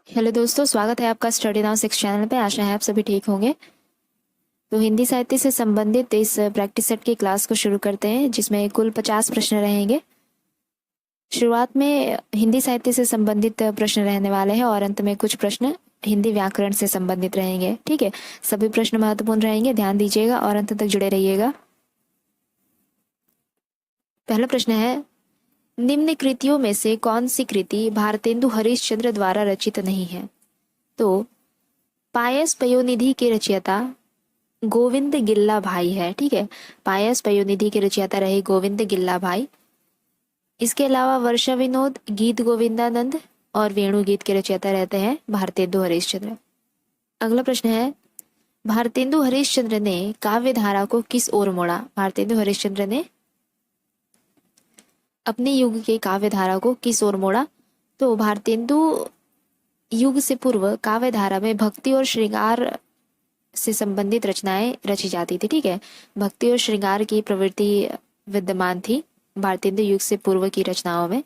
Hello दोस्तों, स्वागत है आपका स्टडी नाउ 6 चैनल पे। आशा है आप सभी ठीक होंगे। तो हिंदी साहित्य से संबंधित इस प्रैक्टिस सेट की क्लास को शुरू करते हैं, जिसमें कुल 50 प्रश्न रहेंगे। शुरुआत में हिंदी साहित्य से संबंधित प्रश्न रहने वाले हैं और अंत में कुछ प्रश्न हिंदी व्याकरण से संबंधित रहेंगे। ठीक है, सभी प्रश्न महत्वपूर्ण रहेंगे, ध्यान दीजिएगा और अंत तक जुड़े रहिएगा। पहला प्रश्न है, निम्न कृतियों में से कौन सी कृति भारतेंदु हरिश्चंद्र द्वारा रचित नहीं है? तो पायस पयोनिधि के रचयिता गोविंद गिल्ला भाई है। ठीक है, पायस पयोनिधि के रचयिता रहे गोविंद गिल्ला भाई। इसके अलावा वर्षा विनोद, गीत गोविंदानंद और वेणु गीत के रचयिता रहते हैं भारतेंदु हरिश्चंद्र। अगला प्रश्न है, भारतेंदु हरिश्चंद्र ने काव्य धारा को किस ओर मोड़ा? भारतेंदु हरिश्चंद्र ने अपने युग के काव्य धारा को किस ओर मोड़ा? तो भारतेंदु युग से पूर्व काव्य धारा में भक्ति और श्रृंगार से संबंधित रचनाएं रची जाती थी। ठीक है, भक्ति और श्रृंगार की प्रवृत्ति विद्यमान थी भारतेंदु युग से पूर्व की रचनाओं में।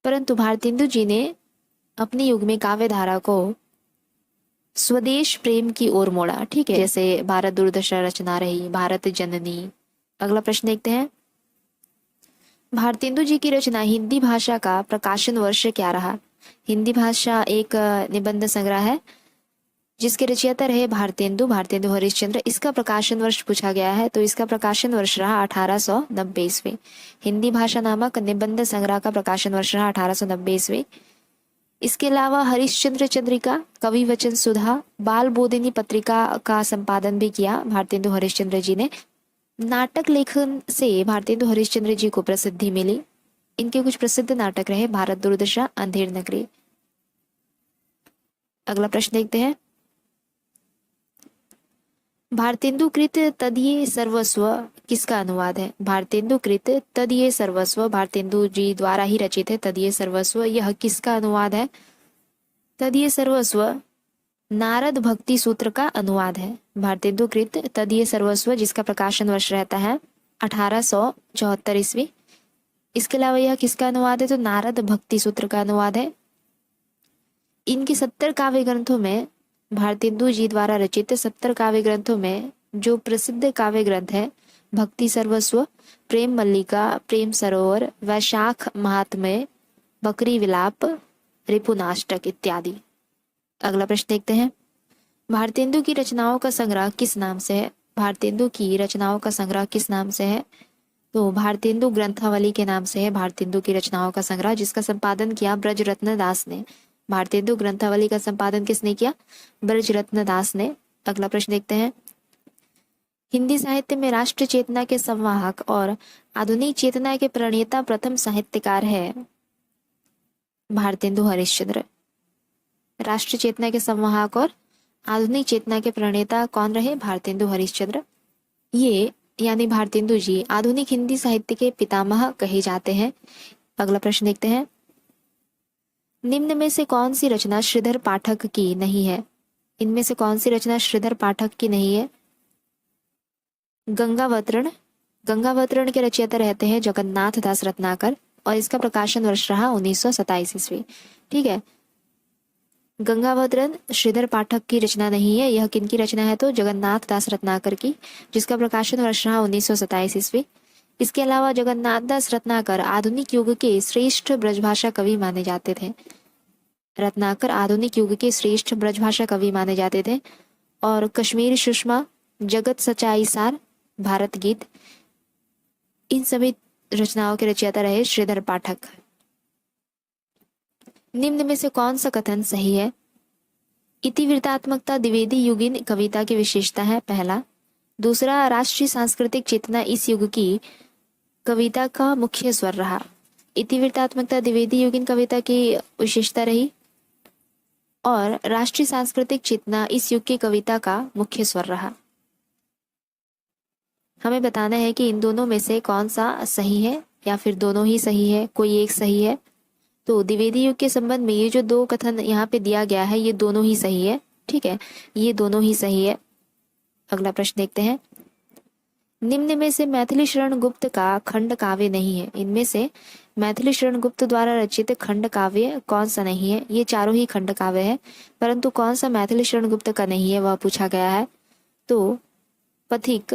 परंतु भारतेंदु जी ने अपने युग में काव्य धारा को स्वदेश प्रेम की ओर मोड़ा। ठीक है, जैसे भारत दुर्दशा रचना रही, भारत जननी। अगला प्रश्न देखते हैं, भारतेंदु जी की रचना हिंदी भाषा का प्रकाशन वर्ष क्या रहा? हिंदी भाषा एक निबंध संग्रह है जिसके रचयिता रहे भारतेंदु हरिश्चंद्र। इसका प्रकाशन वर्ष पूछा गया है, तो इसका प्रकाशन वर्ष रहा 1890 ईस्वी। हिंदी भाषा नामक निबंध संग्रह का प्रकाशन वर्ष रहा 1890 ईस्वी। इसके अलावा हरिश्चंद्र चंद्रिका, कवि वचन सुधा, बाल बोधिनी पत्रिका का संपादन भी किया भारतेंदु हरिश्चंद्र जी ने। नाटक लेखन से भारतेंदु हरिश्चंद्र जी को प्रसिद्धि मिली। इनके कुछ प्रसिद्ध नाटक रहे भारत दुर्दशा, अंधेर नगरी। अगला प्रश्न देखते हैं, भारतेंदु कृत तदीय सर्वस्व किसका अनुवाद है? भारतेंदु कृत तदीय सर्वस्व भारतेंदु जी द्वारा ही रचित है। तदीय सर्वस्व यह किसका अनुवाद है? तदीय सर्वस्व नारद भक्ति सूत्र का अनुवाद है। भारतेंदु कृत तदीय सर्वस्व, जिसका प्रकाशन वर्ष रहता है 1874 ईस्वी। इसके अलावा यह किसका अनुवाद है? तो नारद भक्ति सूत्र का अनुवाद है। इनके 70 काव्य ग्रंथों में, भारतेंदु जी द्वारा रचित 70 काव्य ग्रंथों में जो प्रसिद्ध काव्य ग्रंथ है भक्ति सर्वस्व, प्रेम मल्लिका, प्रेम सरोवर, वैशाख महात्म्य, बकरी विलाप, रिपुनाष्टक इत्यादि। अगला प्रश्न देखते हैं, भारतेंदु की रचनाओं का संग्रह किस नाम से है? भारतेंदु की रचनाओं का संग्रह किस नाम से है? तो भारतेंदु ग्रंथावली के नाम से है भारतेंदु की रचनाओं का संग्रह, जिसका संपादन किया ब्रजरत्न दास ने। भारतेंदु ग्रंथावली का संपादन किसने किया? ब्रजरत्न दास ने। अगला प्रश्न देखते हैं, हिंदी साहित्य में राष्ट्र चेतना के संवाहक और आधुनिक चेतना के प्रणेता प्रथम साहित्यकार है भारतेंदु हरिश्चंद्र। राष्ट्र चेतना के संवाहक और आधुनिक चेतना के प्रणेता कौन रहे? भारतेंदु हरिश्चंद्र। ये यानी भारतेंदु जी आधुनिक हिंदी साहित्य के पितामह कहे जाते हैं। अगला प्रश्न देखते हैं, निम्न में से कौन सी रचना श्रीधर पाठक की नहीं है? इनमें से कौन सी रचना श्रीधर पाठक की नहीं है? गंगावतरण। गंगावतरण के रचयिता रहते हैं जगन्नाथ दास रत्नाकर और इसका प्रकाशन वर्ष रहा 1927 ईस्वी। ठीक है, गंगावतरण श्रीधर पाठक की रचना नहीं है। यह किनकी रचना है? तो जगन्नाथ दास रत्नाकर की, जिसका प्रकाशन वर्ष रहा 1927 ईस्वी। इसके अलावा जगन्नाथ दास रत्नाकर आधुनिक युग के श्रेष्ठ ब्रजभाषा कवि माने जाते थे। रत्नाकर आधुनिक युग के श्रेष्ठ ब्रजभाषा कवि माने जाते थे। और कश्मीर सुषमा, जगत सच्चाई सार, भारत गीत, इन सभी रचनाओं के रचयिता रहे श्रीधर पाठक। निम्न में से कौन सा कथन सही है? इतिवृत्तात्मकता द्विवेदी युगीन कविता की विशेषता है, पहला। दूसरा, राष्ट्रीय सांस्कृतिक चेतना इस युग की कविता का मुख्य स्वर रहा। इतिवृत्तात्मकता द्विवेदी युगीन कविता की विशेषता रही और राष्ट्रीय सांस्कृतिक चेतना इस युग की कविता का मुख्य स्वर रहा। हमें बताना है कि इन दोनों में से कौन सा सही है या फिर दोनों ही सही है, कोई एक सही है। तो द्विवेदी युग के संबंध में ये जो दो कथन यहाँ पे दिया गया है ये दोनों ही सही है। ठीक है, ये दोनों ही सही है। अगला प्रश्न देखते हैं, निम्न में से मैथिली शरण गुप्त का खंड काव्य नहीं है। इनमें से मैथिली शरण गुप्त द्वारा रचित खंड काव्य कौन सा नहीं है? ये चारों ही खंड काव्य है, परंतु कौन सा मैथिली शरण गुप्त का नहीं है वह पूछा गया है। तो पथिक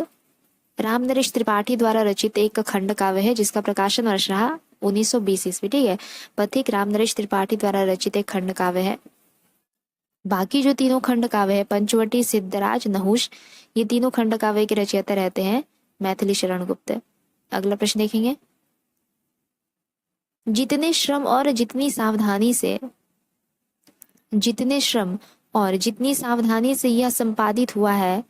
रामनरेश त्रिपाठी द्वारा रचित एक खंड काव्य है जिसका प्रकाशन वर्ष रहा 1920 ईस्वी। ठीक है, पथिक रामनरेश त्रिपाठी द्वारा रचित एक खंड काव्य है। बाकी जो तीनों खंड काव्य है, पंचवटी, सिद्धराज, नहुष, ये तीनों खंड काव्य के रचयिता रहते हैं मैथिली शरण गुप्त। अगला प्रश्न देखेंगे। जितने श्रम और जितनी सावधानी से यह संपादित हुआ है,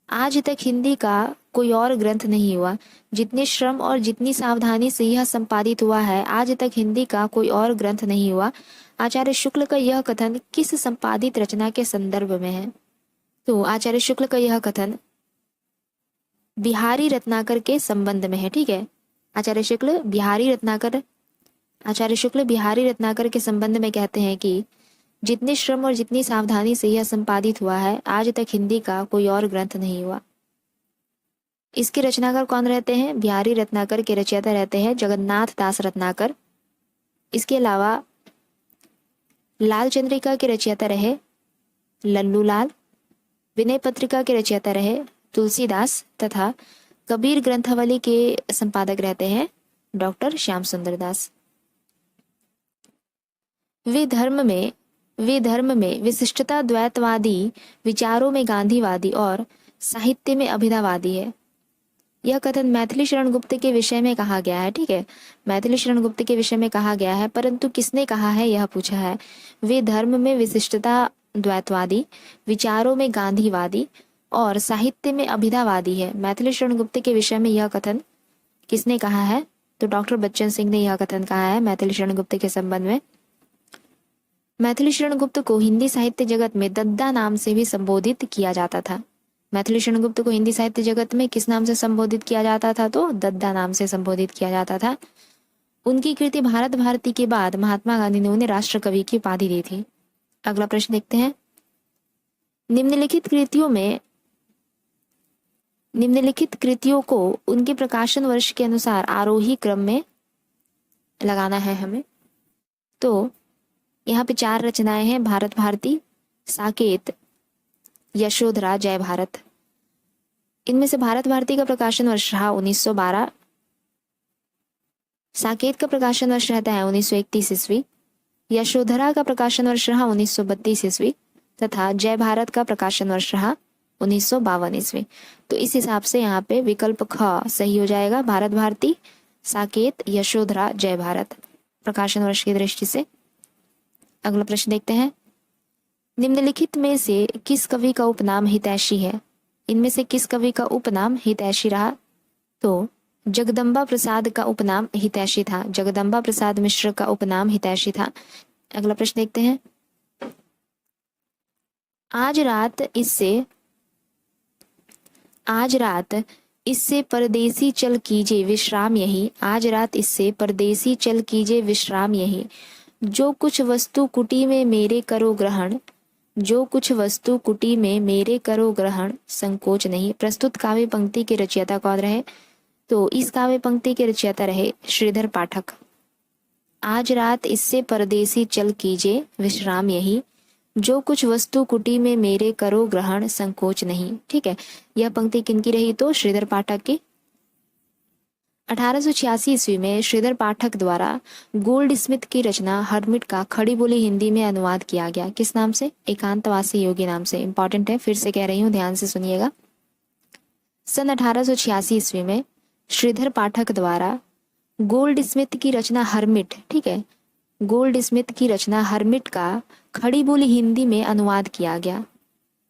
आज तक हिंदी का कोई और ग्रंथ नहीं हुआ। जितने श्रम और जितनी सावधानी से यह संपादित हुआ है, आज तक हिंदी का कोई और ग्रंथ नहीं हुआ। आचार्य शुक्ल का यह कथन किस संपादित रचना के संदर्भ में है? तो आचार्य शुक्ल का यह कथन बिहारी रत्नाकर के संबंध में है। ठीक है, आचार्य शुक्ल बिहारी रत्नाकर के संबंध में कहते हैं कि जितने श्रम और जितनी सावधानी से यह संपादित हुआ है, आज तक हिंदी का कोई और ग्रंथ नहीं हुआ। इसके रचनाकार कौन रहते हैं? बिहारी रत्नाकर के रचयिता रहते हैं जगन्नाथ दास रत्नाकर। इसके अलावा लाल चंद्रिका के रचयिता रहे लल्लू लाल, विनय पत्रिका के रचयिता रहे तुलसीदास तथा कबीर ग्रंथावली के संपादक रहते हैं डॉक्टर श्याम सुंदर दास। वे धर्म में विशिष्टता द्वैतवादी, विचारों में गांधीवादी और साहित्य में अभिधावादी है। यह कथन मैथिली शरण गुप्त के विषय में कहा गया है। ठीक है, मैथिली शरण गुप्त के विषय में कहा गया है, परंतु किसने कहा है यह पूछा है। वे धर्म में विशिष्टता द्वैतवादी, विचारों में गांधीवादी और साहित्य में अभिधावादी है। मैथिली शरण गुप्त के विषय में यह कथन किसने कहा है? तो डॉक्टर बच्चन सिंह ने यह कथन कहा है मैथिली शरण गुप्त के संबंध में। मैथिली शरण गुप्त को हिंदी साहित्य जगत में दद्दा नाम से भी संबोधित किया जाता था। मैथिली शरण गुप्त को हिंदी साहित्य जगत में किस नाम से संबोधित किया जाता था? तो दद्दा नाम से संबोधित किया जाता था। उनकी कृति भारत भारती के बाद महात्मा गांधी ने उन्हें राष्ट्र कवि की उपाधि दी थी। अगला प्रश्न देखते हैं। निम्नलिखित कृतियों को उनके प्रकाशन वर्ष के अनुसार आरोही क्रम में लगाना है हमें। तो यहाँ पे 4 रचनाएं हैं, भारत भारती, साकेत, यशोधरा, जय भारत। इनमें से भारत भारती का प्रकाशन वर्ष रहा 1912, साकेत का प्रकाशन वर्ष रहता है 1931 ईस्वी, यशोधरा का प्रकाशन वर्ष रहा 1932 ईस्वी तथा जय भारत का प्रकाशन वर्ष रहा 1952 ईस्वी। तो इस हिसाब से यहाँ पे विकल्प ख सही हो जाएगा। भारत भारती, साकेत, यशोधरा, जय भारत प्रकाशन वर्ष की दृष्टि से। अगला प्रश्न देखते हैं। निम्नलिखित में से किस कवि का उपनाम हितैषी है? इनमें से किस कवि का उपनाम हितैषी रहा? तो जगदम्बा प्रसाद का उपनाम हितैषी था। जगदम्बा प्रसाद मिश्र का उपनाम हितैषी था। अगला प्रश्न देखते हैं। आज रात इससे परदेसी चल कीजे विश्राम यही। आज रात इससे परदेसी चल कीजे विश्राम यही। जो कुछ वस्तु कुटी में मेरे करो ग्रहण, जो कुछ वस्तु कुटी में मेरे करो ग्रहण, संकोच नहीं। प्रस्तुत काव्य पंक्ति के रचयिता कौन रहे? तो इस काव्य पंक्ति के रचयिता रहे श्रीधर पाठक। आज रात इससे परदेसी चल कीजे विश्राम यही। जो कुछ वस्तु कुटी में मेरे करो ग्रहण, संकोच नहीं। ठीक है, यह पंक्ति किनकी रही? तो श्रीधर पाठक की। 1886 ईस्वी में श्रीधर पाठक द्वारा गोल्ड स्मिथ की रचना हरमिट का खड़ी बोली हिंदी में अनुवाद किया गया। किस नाम से? एकांतवासी योगी नाम से। इंपॉर्टेंट है, फिर से कह रही हूँ, ध्यान से सुनिएगा। सन 1886 ईस्वी में श्रीधर पाठक द्वारा गोल्ड स्मिथ की रचना हरमिट, ठीक है, गोल्ड स्मिथ की रचना हरमिट का खड़ी बोली हिंदी में अनुवाद किया गया।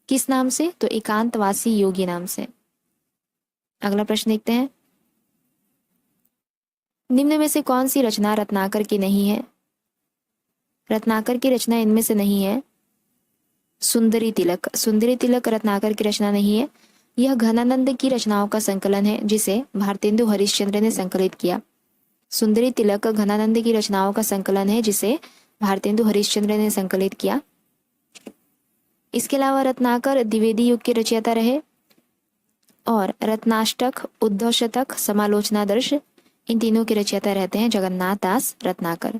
किस नाम से? तो एकांतवासी योगी नाम से। अगला प्रश्न देखते हैं। निम्न में से कौन सी रचना रत्नाकर की नहीं है? रत्नाकर की रचना इनमें से नहीं है। सुंदरी तिलक, सुंदरी तिलक रत्नाकर की रचना नहीं है। यह घनानंद की रचनाओं का संकलन है जिसे भारतेंदु हरिश्चंद्र ने संकलित किया। सुंदरी तिलक घनानंद की रचनाओं का संकलन है जिसे भारतेंदु हरिश्चंद्र ने संकलित किया। इसके अलावा रत्नाकर द्विवेदी युग के रचयिता रहे। और रत्नाष्टक, उद्धव शतक, समालोचनादर्श, इन तीनों के रचयिता रहते हैं जगन्नाथ दास रत्नाकर।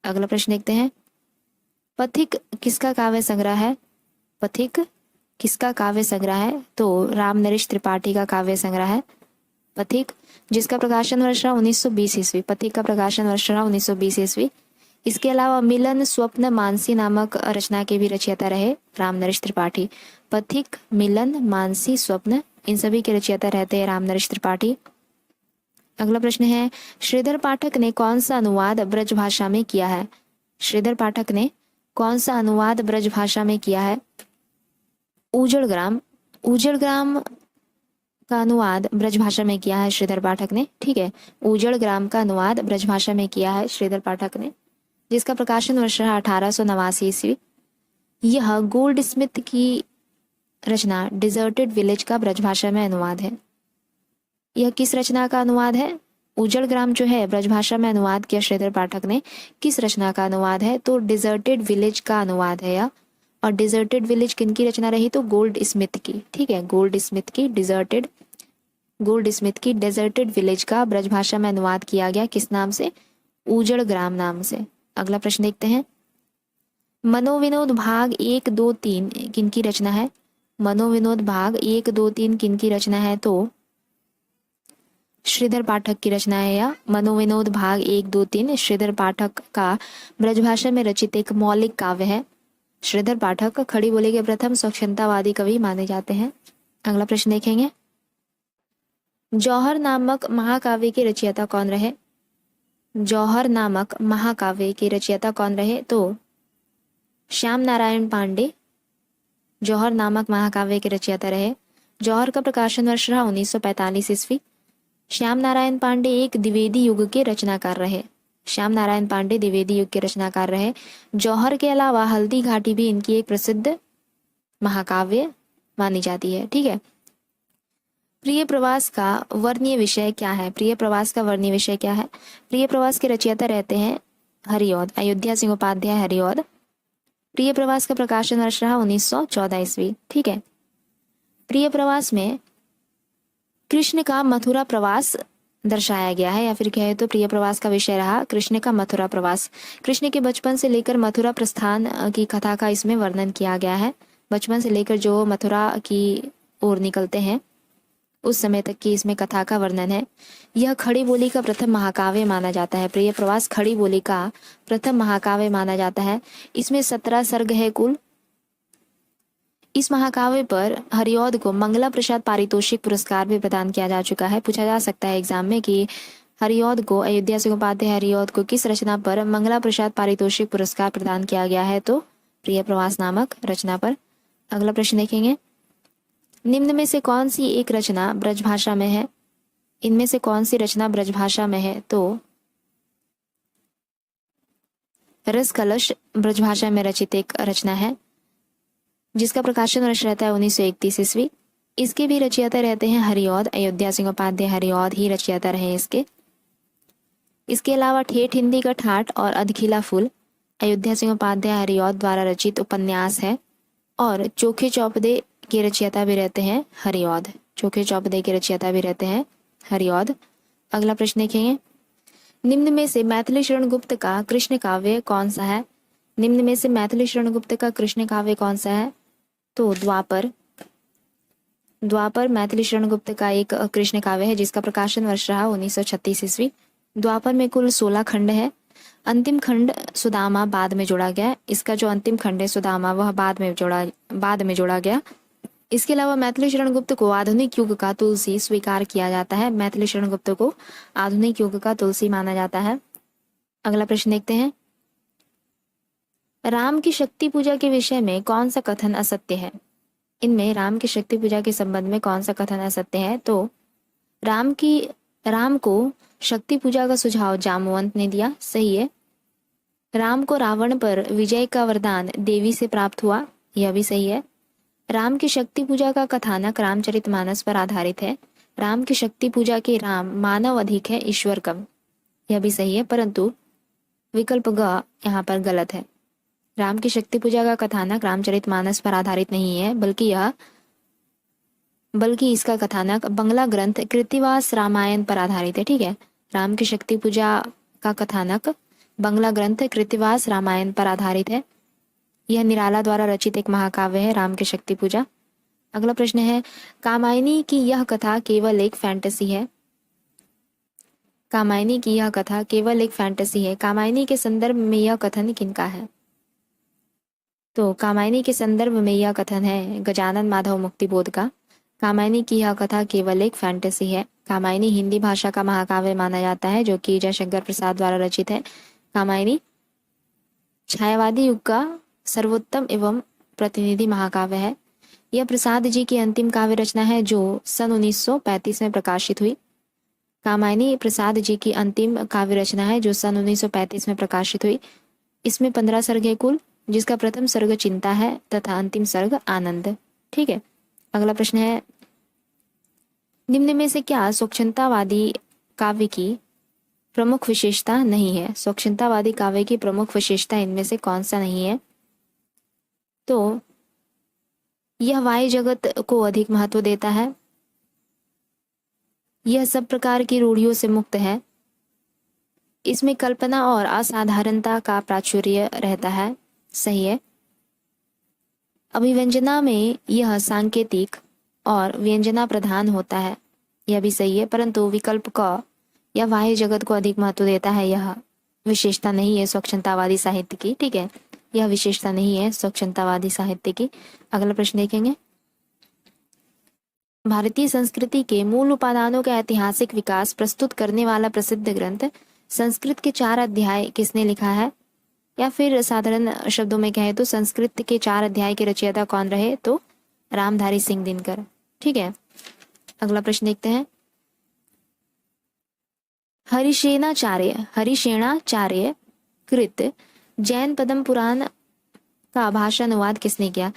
अगला प्रश्न देखते हैं, पथिक किसका काव्य संग्रह है? पथिक किसका काव्य संग्रह है? तो रामनरेश त्रिपाठी का काव्य संग्रह है पथिक, जिसका प्रकाशन वर्ष रहा 1920 ईस्वी। पथिक का प्रकाशन वर्ष रहा 1920 ईस्वी। इसके अलावा मिलन, स्वप्न, मानसी नामक रचना के भी रचयिता रहे रामनरेश त्रिपाठी। पथिक, मिलन, मानसी, स्वप्न, इन सभी के रचयिता रहते हैं रामनरेश त्रिपाठी। अगला प्रश्न है, श्रीधर पाठक ने कौन सा अनुवाद ब्रज भाषा में किया है? श्रीधर पाठक ने कौन सा अनुवाद ब्रज भाषा में किया है? उजड़ ग्राम। उजड़ ग्राम का अनुवाद ब्रज भाषा में किया है श्रीधर पाठक ने। ठीक है, उजड़ ग्राम का अनुवाद ब्रज भाषा में किया है श्रीधर पाठक ने, जिसका प्रकाशन वर्ष रहा 1889 ईस्वी। यह गोल्ड स्मिथ की रचना डिजर्टेड विलेज का ब्रज भाषा में अनुवाद है। यह किस रचना का अनुवाद है? उजड़ ग्राम जो है ब्रज भाषा में अनुवाद किया श्रीधर पाठक ने। किस रचना का अनुवाद है? तो डिजर्टेड विलेज का अनुवाद है यह। और डिजर्टेड विलेज किनकी रचना रही? तो गोल्ड स्मिथ की। ठीक है, गोल्ड स्मिथ की डेजर्टेड विलेज का ब्रज भाषा में अनुवाद किया गया। किस नाम से? उजड़ ग्राम नाम से। अगला प्रश्न देखते हैं, मनोविनोद भाग 1, 2, 3 किनकी रचना है? मनोविनोद भाग 1, 2, 3 किनकी रचना है? तो श्रीधर पाठक की रचना है यह। मनोविनोद भाग 1, 2, 3 श्रीधर पाठक का ब्रजभाषा में रचित एक मौलिक काव्य है। श्रीधर पाठक खड़ी बोली के प्रथम स्वच्छंदतावादी कवि माने जाते हैं। अगला प्रश्न देखेंगे, जौहर नामक महाकाव्य के रचयिता कौन रहे? जौहर नामक महाकाव्य के रचयिता कौन रहे? तो श्याम नारायण पांडे जौहर नामक महाकाव्य के रचयिता रहे। जौहर का प्रकाशन वर्ष रहा 1945 ईस्वी। श्याम नारायण पांडे एक द्विवेदी युग के रचनाकार रहे। श्याम नारायण पांडे द्विवेदी युग के रचनाकार रहे। जौहर के अलावा हल्दी घाटी भी इनकी एक प्रसिद्ध महाकाव्य मानी जाती है। ठीक है, प्रिय प्रवास का वर्णीय विषय क्या है? प्रिय प्रवास का वर्णीय विषय क्या है? प्रिय प्रवास के रचयिता रहते हैं हरिऔध, अयोध्या सिंह उपाध्याय हरिऔध। प्रिय प्रवास का प्रकाशन वर्ष रहा 1914 ईस्वी। ठीक है, प्रिय प्रवास में कृष्ण का मथुरा प्रवास दर्शाया गया है, या फिर कहे तो प्रिय प्रवास का विषय रहा कृष्ण का मथुरा प्रवास। कृष्ण के बचपन से लेकर मथुरा प्रस्थान की कथा का इसमें वर्णन किया गया है। बचपन से लेकर जो मथुरा की ओर निकलते हैं उस समय तक की इसमें कथा का वर्णन है। यह खड़ी बोली का प्रथम महाकाव्य माना जाता है। प्रिय प्रवास खड़ी बोली का प्रथम महाकाव्य माना जाता है। इसमें 17 सर्ग है कुल। इस महाकाव्य पर हरिऔध को मंगला प्रसाद पारितोषिक पुरस्कार भी प्रदान किया जा चुका है। पूछा जा सकता है एग्जाम में कि हरिऔध को, अयोध्या सिंह उपाध्याय हरिऔध को किस रचना पर मंगला प्रसाद पारितोषिक पुरस्कार प्रदान किया गया है? तो प्रिय प्रवास नामक रचना पर। अगला प्रश्न देखेंगे, निम्न में से कौन सी एक रचना ब्रजभाषा में है? इनमें से कौन सी रचना ब्रजभाषा में है? तो रस कलश ब्रजभाषा में रचित एक रचना है, जिसका प्रकाशन वर्ष रहता है 1931 ईस्वी। इसके भी रचयिता रहते हैं हरिऔध, अयोध्या सिंह उपाध्याय हरिऔध ही रचयिता रहे इसके। इसके अलावा ठेठ हिंदी का ठाठ और अधखिला फूल अयोध्या सिंह उपाध्याय हरिऔध द्वारा रचित उपन्यास है। और चोखे चौपदे के रचयिता भी रहते हैं हरिऔध। चोखे चौपदे के रचयिता भी रहते हैं हरिऔध। अगला प्रश्न देखेंगे, निम्न में से मैथिली शरण गुप्त का कृष्ण काव्य कौन सा है? निम्न में से मैथिली शरण गुप्त का कृष्ण काव्य कौन सा है? तो द्वापर। द्वापर मैथिली शरण गुप्त का एक कृष्ण काव्य है, जिसका प्रकाशन वर्ष रहा 1936 ईस्वी। द्वापर में कुल 16 खंड है। अंतिम खंड सुदामा बाद में जोड़ा गया। इसका जो अंतिम खंड है सुदामा वह बाद में जोड़ा गया। इसके अलावा मैथिली शरण गुप्त को आधुनिक युग का तुलसी स्वीकार किया जाता है। मैथिली शरण गुप्त को आधुनिक युग का तुलसी माना जाता है। अगला प्रश्न देखते हैं, राम की शक्ति पूजा के विषय में कौन सा कथन असत्य है? इनमें राम की शक्ति पूजा के संबंध में कौन सा कथन असत्य है? तो राम को शक्ति पूजा का सुझाव जामवंत ने दिया, सही है। राम को रावण पर विजय का वरदान देवी से प्राप्त हुआ, यह भी सही है। राम की शक्ति पूजा का कथानक रामचरितमानस पर आधारित है। राम की शक्ति पूजा के राम मानव अधिक है, ईश्वर कम, यह भी सही है, परंतु विकल्प ग यहाँ पर गलत है। राम की शक्ति पूजा का कथानक रामचरितमानस पर आधारित नहीं है, बल्कि यह बल्कि इसका कथानक बंगला ग्रंथ कृत्तिवास रामायण पर आधारित है। ठीक है, राम की शक्ति पूजा का कथानक बंगला ग्रंथ कृत्तिवास रामायण पर आधारित है। यह निराला द्वारा रचित एक महाकाव्य है, राम की शक्ति पूजा। अगला प्रश्न है, कामायनी की यह कथा केवल एक फैंटेसी है। कामायनी की यह कथा केवल एक फैंटेसी है। कामायनी के संदर्भ में यह कथन किनका है? तो कामायनी के संदर्भ में यह कथन है गजानन माधव मुक्तिबोध का। कामायनी की यह कथा केवल एक फैंटेसी है। कामायनी हिंदी भाषा का महाकाव्य माना जाता है जो कि जयशंकर प्रसाद द्वारा रचित है। कामायनी छायावादी युग का सर्वोत्तम एवं प्रतिनिधि महाकाव्य है। यह प्रसाद जी की अंतिम काव्य रचना है जो सन 1935 में प्रकाशित हुई। कामायनी प्रसाद जी की अंतिम काव्य रचना है जो सन 1935 में प्रकाशित हुई। इसमें 15 सर्ग है कुल, जिसका प्रथम सर्ग चिंता है तथा अंतिम सर्ग आनंद। ठीक है, अगला प्रश्न है, निम्न में से क्या स्वच्छंदतावादी काव्य की प्रमुख विशेषता नहीं है? स्वच्छंदतावादी काव्य की प्रमुख विशेषता इनमें से कौन सा नहीं है? तो यह वाह्य जगत को अधिक महत्व देता है। यह सब प्रकार की रूढ़ियों से मुक्त है। इसमें कल्पना और असाधारणता का प्राचुर्य रहता है। सही है। अभिव्यंजना में यह सांकेतिक और व्यंजना प्रधान होता है। यह भी सही है, परंतु विकल्प का यह बाह्य जगत को अधिक महत्व देता है, यह विशेषता नहीं है स्वच्छंदतावादी साहित्य की। ठीक है, यह विशेषता नहीं है स्वच्छंदतावादी साहित्य की। अगला प्रश्न देखेंगे, भारतीय संस्कृति के मूल उपादानों का ऐतिहासिक विकास प्रस्तुत करने वाला प्रसिद्ध ग्रंथ संस्कृत के 4 अध्याय किसने लिखा है? या फिर साधारण शब्दों में कहें तो संस्कृत के 4 अध्याय के रचयिता कौन रहे? तो रामधारी सिंह दिनकर। ठीक है, अगला प्रश्न देखते हैं, हरिशेणाचार्य कृत जैन पद्म पुराण का भाषानुवाद किसने किया?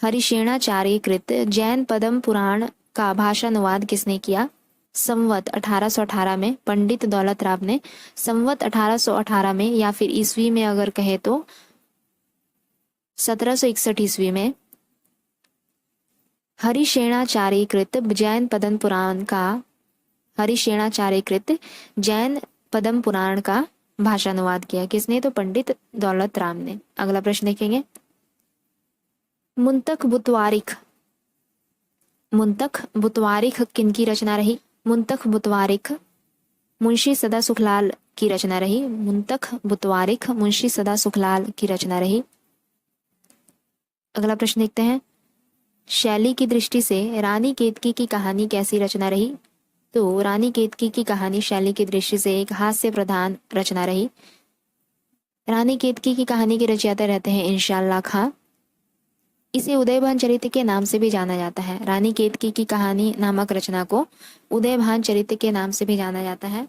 हरिशेणाचार्य कृत जैन पद्म पुराण का भाषानुवाद किसने किया? संवत 1818 में पंडित दौलत राव ने। संवत 1818 में, या फिर ईस्वी में अगर कहे तो 1761 ईस्वी में हरिशेणाचार्यकृत जैन पद्म पुराण का हरिशेणाचार्यकृत जैन पद्म पुराण का भाषानुवाद किया। किसने? तो पंडित दौलत राम ने। अगला प्रश्न देखेंगे, मुंतख बुतवारिक किनकी रचना रही? मुंतख बुतवारिक मुंशी सदा सुखलाल की रचना रही। मुंतख बुतवारिक मुंशी सदा सुखलाल की रचना रही। अगला प्रश्न देखते हैं, शैली की दृष्टि से रानी केतकी की कहानी कैसी रचना रही? तो रानी केतकी की कहानी शैली की दृष्टि से एक हास्य प्रधान रचना रही। रानी केतकी की कहानी के रचयिता रहते हैं इंशाअल्लाह खां। इसे उदयभान चरित्र के नाम से भी जाना जाता है। रानी केतकी की कहानी नामक रचना को उदयभान चरित्र के नाम से भी जाना जाता है।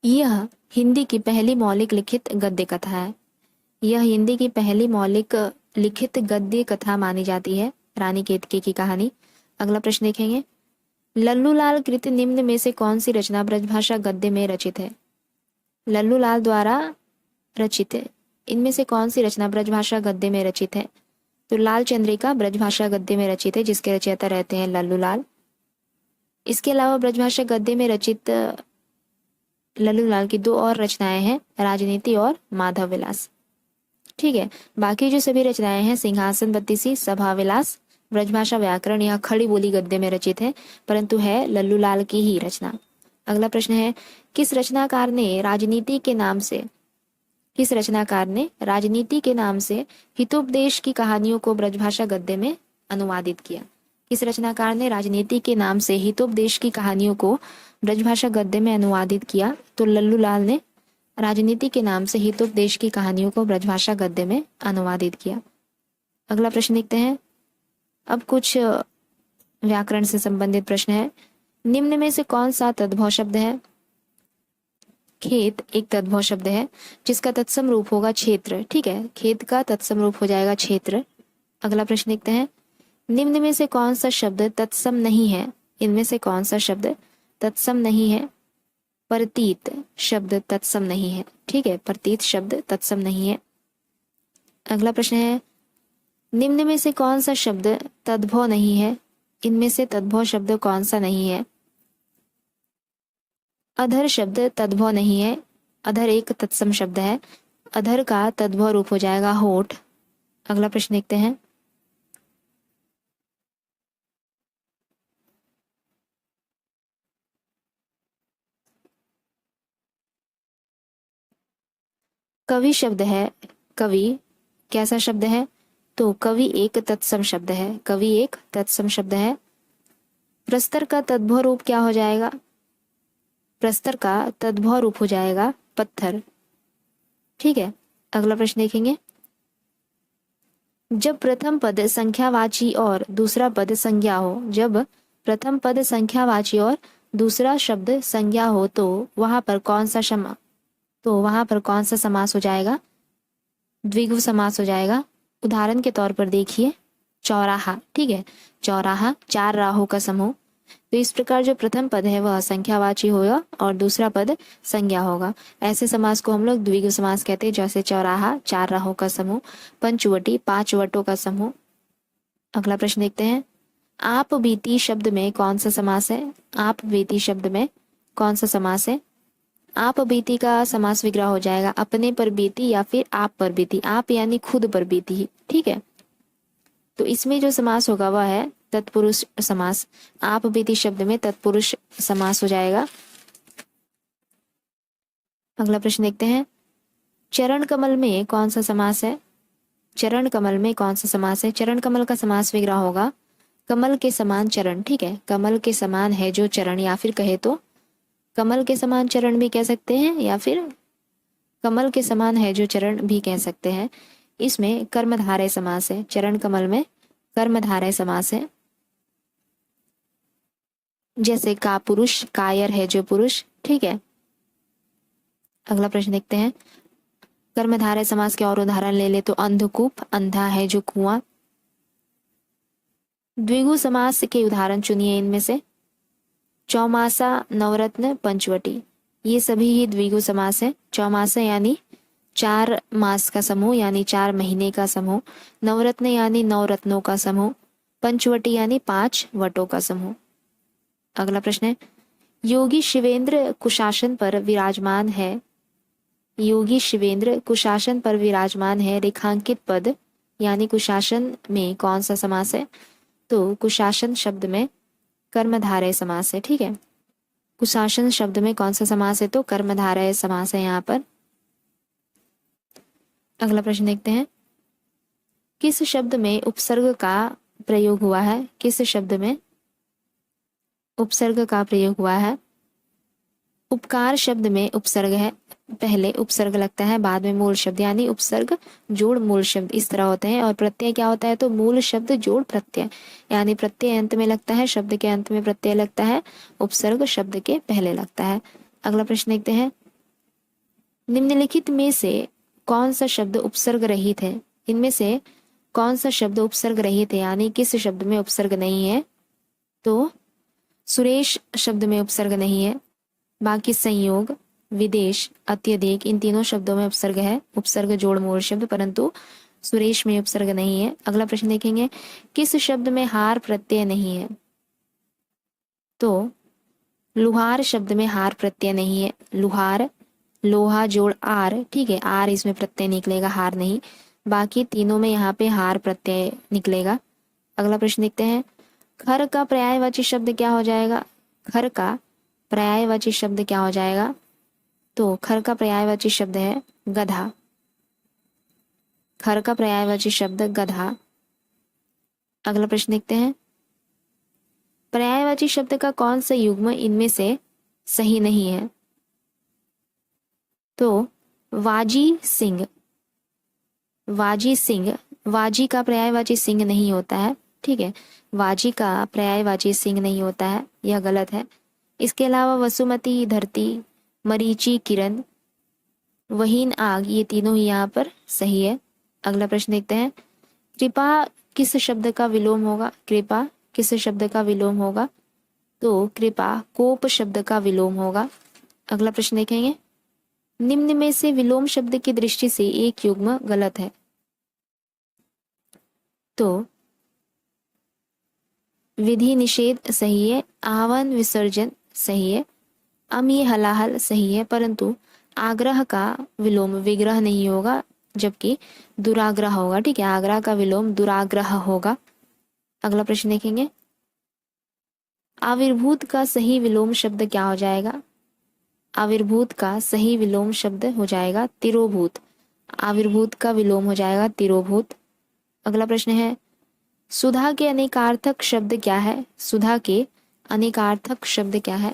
यह हिंदी की पहली मौलिक लिखित गद्य कथा है। यह हिंदी की पहली मौलिक लिखित गद्य कथा मानी जाती है, रानी केतकी की कहानी। अगला प्रश्न देखेंगे, लल्लूलाल कृत निम्न में से कौन सी रचना ब्रजभाषा गद्य में रचित है? लल्लूलाल द्वारा रचित है, इनमें से कौन सी रचना ब्रजभाषा गद्य में रचित है? तो लाल चंद्रिका ब्रजभाषा गद्य में रचित है, जिसके रचयिता रहते हैं लल्लूलाल। इसके अलावा ब्रजभाषा गद्य में रचित लल्लूलाल की 2 और रचनाएं हैं, राजनीति और माधव विलास। ठीक है, बाकी जो सभी रचनाएं हैं सिंहासन बत्तीसी, सभा विलास, ब्रजभाषा व्याकरण, यह खड़ी बोली गद्य में रचित है, परंतु है लल्लूलाल की ही रचना। अगला प्रश्न है, किस रचनाकार ने राजनीति के नाम से हितोपदेश की कहानियों को ब्रजभाषा गद्य में अनुवादित किया? किस रचनाकार ने राजनीति के नाम से हितोपदेश की कहानियों को ब्रजभाषा गद्य में अनुवादित किया? तो लल्लूलाल ने राजनीति के नाम से हितोपदेश की कहानियों को ब्रजभाषा गद्य में अनुवादित किया। अगला प्रश्न देखते हैं, अब कुछ व्याकरण से संबंधित प्रश्न है। निम्न में से कौन सा तद्भव शब्द है? खेत एक तद्भव शब्द है जिसका तत्सम रूप होगा क्षेत्र। ठीक है, खेत का तत्सम रूप हो जाएगा क्षेत्र। अगला प्रश्न देखते हैं, निम्न में से कौन सा शब्द तत्सम नहीं है? इनमें से कौन सा शब्द तत्सम नहीं है? प्रतीत शब्द तत्सम नहीं है। ठीक है, प्रतीत शब्द तत्सम नहीं है। अगला प्रश्न है, निम्न में से कौन सा शब्द तद्भव नहीं है? इनमें से तद्भव शब्द कौन सा नहीं है? अधर शब्द तद्भव नहीं है। अधर एक तत्सम शब्द है। अधर का तद्भव रूप हो जाएगा होठ। अगला प्रश्न देखते हैं। कवि शब्द है। कवि कैसा शब्द है? तो कवि एक तत्सम शब्द है। कवि एक तत्सम शब्द है। प्रस्तर का तद्भव रूप क्या हो जाएगा? प्रस्तर का तद्भव रूप हो जाएगा पत्थर। ठीक है, अगला प्रश्न देखेंगे। जब प्रथम पद संख्यावाची और दूसरा पद संज्ञा हो, जब प्रथम पद संख्यावाची और दूसरा शब्द संज्ञा हो तो वहां पर कौन सा समास हो जाएगा? द्विगु समास हो जाएगा। उदाहरण के तौर पर देखिए, चौराहा। ठीक है, चौराहा चार राहों का समूह। तो इस प्रकार जो प्रथम पद है वह संख्यावाची होगा और दूसरा पद संज्ञा होगा। ऐसे समास को हम लोग द्विगु समास कहते हैं, जैसे चौराहा चार राहों का समूह, पंचवटी पांच वटों का समूह। अगला प्रश्न देखते हैं। आप बीती शब्द में कौन सा समास है? आप बीती शब्द में कौन सा समास है? आप बीती का समास विग्रह हो जाएगा अपने पर बीती या फिर आप पर बीती। आप यानी खुद पर बीती। ठीक है, तो इसमें जो समास होगा वह है तत्पुरुष समास। आप बीती शब्द में तत्पुरुष समास हो जाएगा। अगला प्रश्न देखते हैं। चरण कमल में कौन सा समास है? चरण कमल में कौन सा समास है? चरण कमल का समास विग्रह होगा कमल के समान चरण। ठीक है, कमल के समान है जो चरण, या फिर कहे तो कमल के समान चरण भी कह सकते हैं, या फिर कमल के समान है जो चरण भी कह सकते हैं। इसमें कर्मधारय समास है। चरण कमल में कर्मधारय समास है। जैसे का पुरुष, कायर है जो पुरुष। ठीक है, अगला प्रश्न देखते हैं। कर्मधारय समास के और उदाहरण ले ले तो अंधकूप, अंधा है जो कुआं। द्विगु समास के उदाहरण चुनिए इनमें से। चौमासा, नवरत्न, पंचवटी, ये सभी ही द्विगु समास है। चौमासा यानी चार मास का समूह, यानी 4 महीने का समूह। नवरत्न यानी 9 रत्नों का समूह। पंचवटी यानी 5 वटों का समूह। अगला प्रश्न है। योगी शिवेंद्र कुशासन पर विराजमान है। योगी शिवेंद्र कुशासन पर विराजमान है रेखांकित पद यानी कुशासन में कौन सा समास है? तो कुशासन शब्द में कर्मधारय समास है। ठीक है, कुशासन शब्द में कौन सा समास है? तो कर्मधारय समास है यहाँ पर। अगला प्रश्न देखते हैं। किस शब्द में उपसर्ग का प्रयोग हुआ है? किस शब्द में उपसर्ग का प्रयोग हुआ है? उपकार शब्द में उपसर्ग है। पहले उपसर्ग लगता है, बाद में मूल शब्द, यानी उपसर्ग जोड़ मूल शब्द इस तरह होते हैं। और प्रत्यय क्या होता है? तो मूल शब्द जोड़ प्रत्यय, यानी प्रत्यय अंत में लगता है, शब्द के अंत में प्रत्यय लगता है, उपसर्ग शब्द के पहले लगता है। अगला प्रश्न देखते हैं। निम्नलिखित में से कौन सा शब्द उपसर्ग रहित है? इनमें से कौन सा शब्द उपसर्ग रहित है, यानी किस शब्द में उपसर्ग नहीं है? तो सुरेश शब्द में उपसर्ग नहीं है। बाकी संयोग, विदेश, अत्यधिक, इन तीनों शब्दों में उपसर्ग है, उपसर्ग जोड़ मूल शब्द, परंतु सुरेश में उपसर्ग नहीं है। अगला प्रश्न देखेंगे। किस शब्द में हार प्रत्यय नहीं है? तो लुहार शब्द में हार प्रत्यय नहीं है। लुहार, लोहा जोड़ आर। ठीक है, आर इसमें प्रत्यय निकलेगा, हार नहीं। बाकी तीनों में यहाँ पे हार प्रत्यय निकलेगा। अगला प्रश्न देखते हैं। खर का पर्यायवाची शब्द क्या हो जाएगा? खर का पर्यायवाची शब्द क्या हो जाएगा? तो खर का पर्यायवाची शब्द है गधा। खर का पर्यायवाची शब्द गधा। अगला प्रश्न देखते हैं। पर्यायवाची शब्द का कौन सा युग्म इनमें से सही नहीं है? तो वाजी सिंह। वाजी सिंह, वाजी का पर्यायवाची सिंह नहीं होता है। ठीक है, वाजी का पर्यायवाची सिंह नहीं होता है, यह गलत है। इसके अलावा वसुमती, धरती, मरीचि, किरण, वहीन, आग, ये तीनों ही यहाँ पर सही है। अगला प्रश्न देखते हैं। कृपा किस शब्द का विलोम होगा? कृपा किस शब्द का विलोम होगा? तो कृपा कोप शब्द का विलोम होगा। अगला प्रश्न देखेंगे। निम्न में से विलोम शब्द की दृष्टि से एक युग्म गलत है। तो विधि निषेध सही है, आह्वान विसर्जन सही है, ये हलाहल सही है, परंतु आग्रह का विलोम विग्रह नहीं होगा, जबकि दुराग्रह होगा। ठीक है, आग्रह का विलोम दुराग्रह होगा। अगला प्रश्न देखेंगे, आविर्भूत का सही विलोम शब्द क्या हो जाएगा? आविर्भूत का सही विलोम शब्द हो जाएगा तिरोभूत। आविर्भूत का विलोम हो जाएगा तिरोभूत। अगला प्रश्न है, सुधा के अनेकार्थक शब्द क्या है? सुधा के अनेकार्थक शब्द क्या है?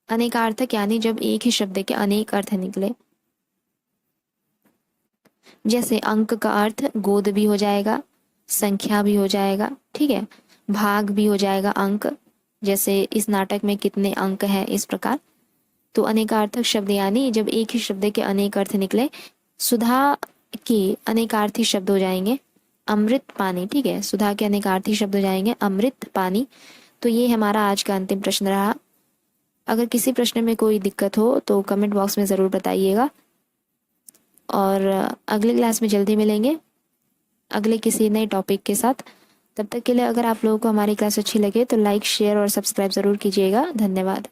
अनेकार्थक यानी जब एक ही शब्द के अनेक अर्थ निकले। जैसे अंक का अर्थ गोद भी हो जाएगा, संख्या भी हो जाएगा, ठीक है, भाग भी हो जाएगा अंक, जैसे इस नाटक में कितने अंक हैं, इस प्रकार। तो अनेकार्थक शब्द यानी जब एक ही शब्द के अनेक अर्थ निकले। सुधा के अनेकार्थी शब्द हो जाएंगे अमृत पानी। ठीक है, सुधा के अनेकार्थी शब्द हो जाएंगे अमृत पानी। तो ये हमारा आज का अंतिम प्रश्न रहा। अगर किसी प्रश्न में कोई दिक्कत हो तो कमेंट बॉक्स में ज़रूर बताइएगा, और अगले क्लास में जल्दी मिलेंगे अगले किसी नए टॉपिक के साथ। तब तक के लिए अगर आप लोगों को हमारी क्लास अच्छी लगे तो लाइक, शेयर और सब्सक्राइब ज़रूर कीजिएगा। धन्यवाद।